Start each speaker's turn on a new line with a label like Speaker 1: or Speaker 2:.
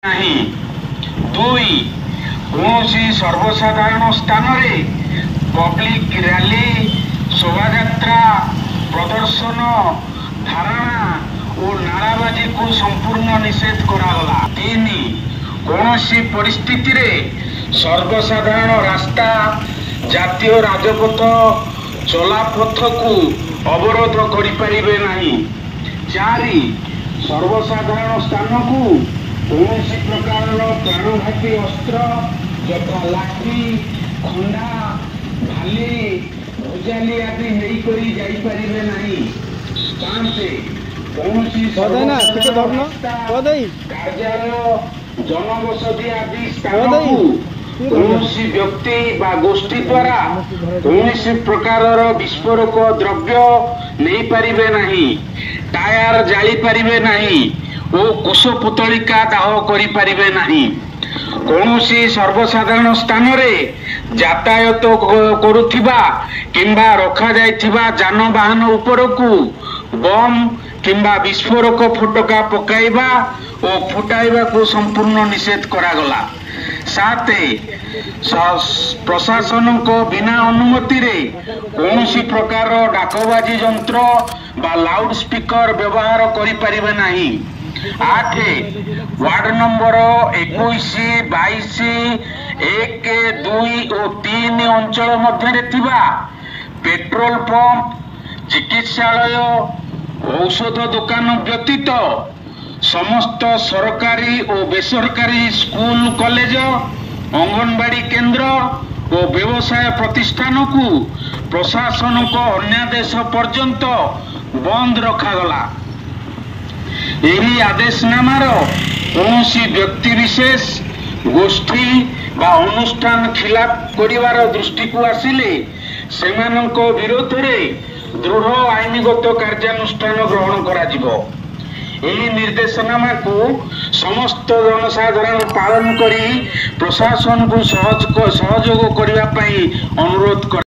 Speaker 1: नहीं। दुई कौनसी सर्वसाधारण स्थान रे पब्लिक रैली शोभायात्रा प्रदर्शन धारणा और नाराबाजी को संपूर्ण निषेध करागला। तीन कौनसी परिस्थिति रे सर्वसाधारण रास्ता जातीय राजपथ चलापथ को अवरोध करिपारिबे नहीं। चारि सर्वसाधारण स्थान को कौनसी प्रकार प्राणघाती अस्त्र यथा लाठी खंडा भाली भुजाली आदि नहीं करी जाई परिबे नहीं। पांच कौनसी कार्यालय जनबसति आदि स्थान को कौनसी व्यक्ति बा गोष्ठी द्वारा कौनसी प्रकार विस्फोरक द्रव्य नहीं पारिबे नहीं। टायर जाली पारिबे नहीं और कुश पुतलिका दाह करि पारिबे नहीं। कौनसी सर्वसाधारण स्थान रे यातायात करुथिबा किंबा रखा जाइथिबा जानवाहन उपरकू बम किंबा विस्फोरक फटका पकाइबा और फुटाइबा को संपूर्ण निषेध करागला। साथ प्रशासन को बिना अनुमति रे कौनसी प्रकार डाकबाजी यंत्र बा लाउड स्पीकर व्यवहार करि परिबे नहीं। 8 वार्ड नंबर 21, 22, 1, 2 और 3 अंचल मध्य थिबा पेट्रोल पंप चिकित्सालय औषध दुकान व्यतीत समस्त सरकारी और बेसरकारी स्कूल कॉलेज अंगनवाड़ी केंद्र और व्यवसाय प्रतिष्ठान को प्रशासन को अन्यादेश पर्यंत बंद रखागला। यही आदेशनामार कौनसी व्यक्ति विशेष गोष्ठी बा अनुष्ठान खिलाफ करिवार दृष्टि को आसिले सेमानंको विरोध रे दृढ़ आईनगत कार्यानुष्ठान ग्रहण करा जिवो। यही निर्देशनामा को समस्त जनसाधारण पालन करी प्रशासन को सहयोग करने अनुरोध कर।